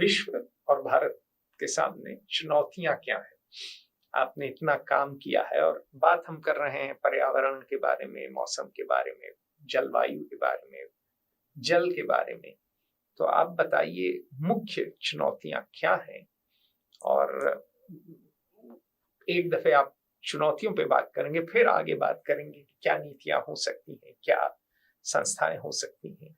विश्व और भारत के सामने चुनौतियां क्या है? आपने इतना काम किया है और बात हम कर रहे हैं पर्यावरण के बारे में, मौसम के बारे में, जलवायु के बारे में, जल के बारे में। तो आप बताइए मुख्य चुनौतियां क्या हैं? और एक दफे आप चुनौतियों पे बात करेंगे, फिर आगे बात करेंगे कि क्या नीतियां हो सकती हैं, क्या संस्थाएं हो सकती हैं,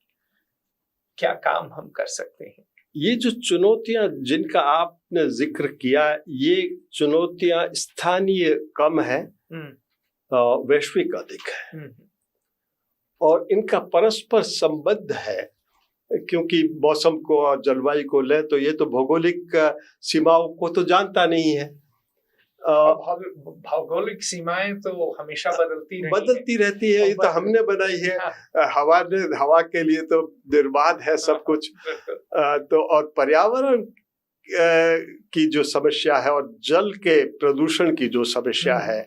क्या काम हम कर सकते हैं। ये जो चुनौतियां जिनका आपने जिक्र किया, ये चुनौतियां स्थानीय कम है, वैश्विक अधिक है। और इनका परस्पर संबंध है, क्योंकि मौसम को और जलवायु को ले तो ये तो भौगोलिक सीमाओं को तो जानता नहीं है। भौगोलिक सीमाएं तो हमेशा बदलती रहती है। ये तो हमने बनाई है। हवा के लिए तो निर्बाध है सब कुछ। तो और पर्यावरण की जो समस्या है और जल के प्रदूषण की जो समस्या है,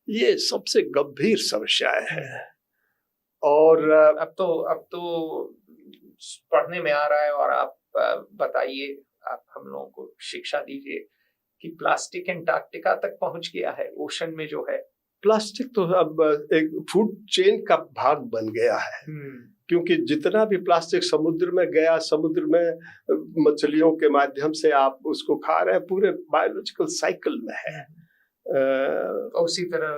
ये सबसे गंभीर समस्याएं है। और अब तो पढ़ने में आ रहा है, और आप बताइए, आप हम लोगों को शिक्षा दीजिए कि प्लास्टिक एंटार्क्टिका तक पहुंच गया है। ओशन में जो है प्लास्टिक तो अब एक फूड चेन का भाग बन गया है। क्योंकि जितना भी प्लास्टिक समुद्र में गया, समुद्र में मछलियों के माध्यम से आप उसको खा रहे हैं, पूरे बायोलॉजिकल साइकिल में है। उसी तरह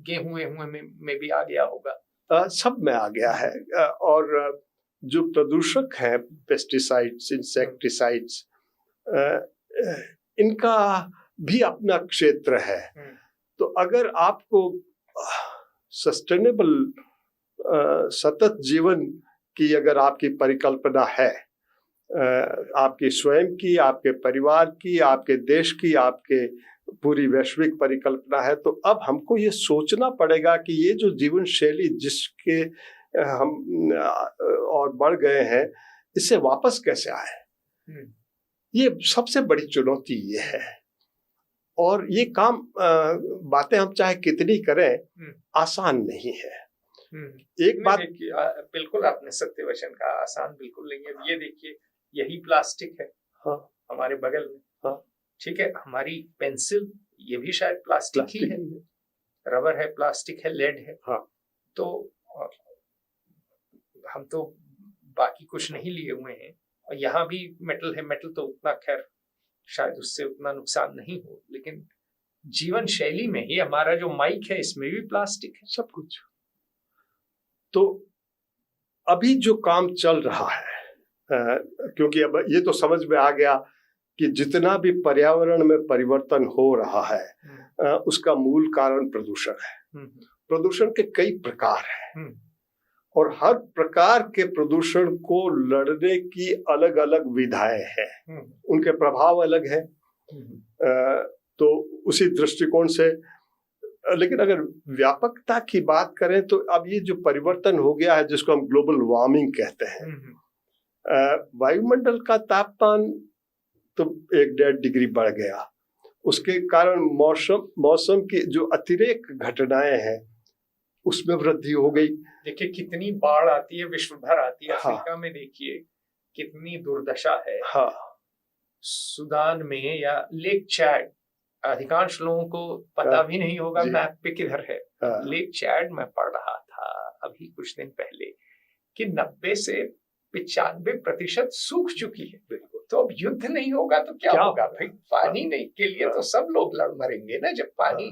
गेहूं में भी आ गया होगा। सब में आ गया है। और जो प्रदूषक है, पेस्टिसाइड्स, इंसेक्टिसाइड्स, इनका भी अपना क्षेत्र है। तो अगर आपको सस्टेनेबल सतत जीवन की अगर आपकी परिकल्पना है, आपकी स्वयं की, आपके परिवार की, आपके देश की, आपके पूरी वैश्विक परिकल्पना है, तो अब हमको ये सोचना पड़ेगा कि ये जो जीवन शैली जिसके हम और बढ़ गए हैं, इससे वापस कैसे आए। ये सबसे बड़ी चुनौती ये है। और ये काम बातें हम चाहे कितनी करें, आसान नहीं है। एक बात बिल्कुल आपने सत्य वचन कहा, आसान बिल्कुल नहीं है। ये देखिए, यही प्लास्टिक है। हाँ, हमारे बगल में। हाँ, ठीक है, हमारी पेंसिल ये भी शायद प्लास्टिक ही है। रबर है, प्लास्टिक है, लेड है। हाँ, तो हम तो बाकी कुछ नहीं लिए हुए हैं। और यहाँ भी मेटल है। मेटल तो उतना, खैर शायद उससे उतना नुकसान नहीं हो, लेकिन जीवन शैली में ही हमारा जो माइक है, इसमें भी प्लास्टिक है, सब कुछ। तो अभी जो काम चल रहा है, क्योंकि अब ये तो समझ में आ गया कि जितना भी पर्यावरण में परिवर्तन हो रहा है, उसका मूल कारण प्रदूषण है। प्रदूषण के कई प्रकार हैं, और हर प्रकार के प्रदूषण को लड़ने की अलग अलग विधाएं हैं, उनके प्रभाव अलग हैं। तो उसी दृष्टिकोण से, लेकिन अगर व्यापकता की बात करें तो अब ये जो परिवर्तन हो गया है, जिसको हम ग्लोबल वार्मिंग कहते हैं, वायुमंडल का तापमान तो 1-1.5 डिग्री बढ़ गया। उसके कारण मौसम की जो अतिरेक घटनाएं हैं, उसमें वृद्धि हो गई। देखिए कितनी बाढ़ आती है, विश्व भर आती है। हाँ। अफ्रीका में देखिए कितनी दुर्दशा है। हाँ। सूडान में या लेक चैड, अधिकांश लोगों को पता भी नहीं होगा मैप पे किधर है। हाँ। लेक चैड में पढ़ रहा था अभी कुछ दिन पहले कि 90 से 95% सूख चुकी है। तो अब युद्ध नहीं होगा तो क्या होगा भाई? पानी नहीं के लिए तो सब लोग लड़ मरेंगे ना। जब पानी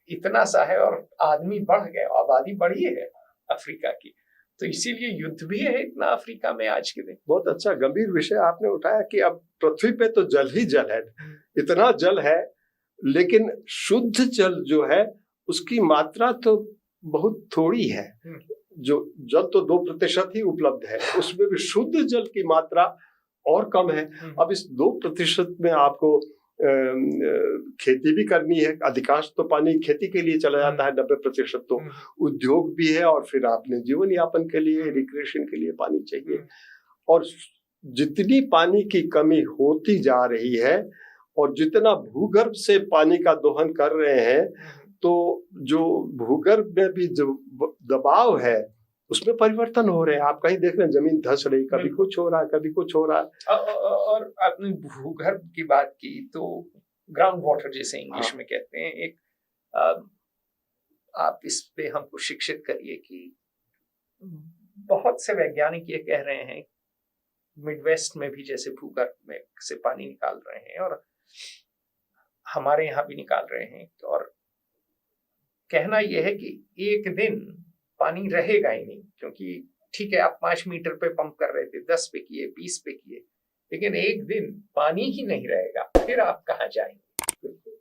इतना सा है और आदमी बढ़ गए, आबादी बढ़ी है अफ्रीका की, तो इसीलिए युद्ध भी है इतना अफ्रीका में आज के दिन। बहुत अच्छा गंभीर विषय आपने उठाया कि अब पृथ्वी पे तो जल ही जल है, इतना जल है, लेकिन शुद्ध जल जो है उसकी मात्रा तो बहुत थोड़ी है। जो जल तो 2% ही उपलब्ध है, उसमें भी शुद्ध जल की मात्रा और कम है। अब इस 2% में आपको खेती भी करनी है, अधिकांश तो पानी खेती के लिए चला जाता है, 90% तो उद्योग भी है, और फिर आपने जीवन यापन के लिए, रिक्रिएशन के लिए पानी चाहिए। और जितनी पानी की कमी होती जा रही है और जितना भूगर्भ से पानी का दोहन कर रहे हैं, तो जो भूगर्भ में भी जो दबाव है उसमें परिवर्तन हो रहे हैं। आप कहीं देख रहे हैं जमीन धस रही, कभी कुछ हो रहा है, कभी कुछ हो रहा है। और आपने भूगर्भ की बात की तो ग्राउंड वाटर जिसे इंग्लिश में कहते हैं, एक आप इस पे हमको शिक्षित करिए कि बहुत से वैज्ञानिक ये कह रहे हैं मिडवेस्ट में भी जैसे भूगर्भ में से पानी निकाल रहे हैं और हमारे यहाँ भी निकाल रहे हैं, और कहना यह है कि एक दिन पानी रहेगा ही नहीं, क्योंकि ठीक है आप 5 मीटर पे पंप कर रहे थे, 10 पे किए, 20 पे किए, लेकिन एक दिन पानी ही नहीं रहेगा, फिर आप कहाँ जाएंगे?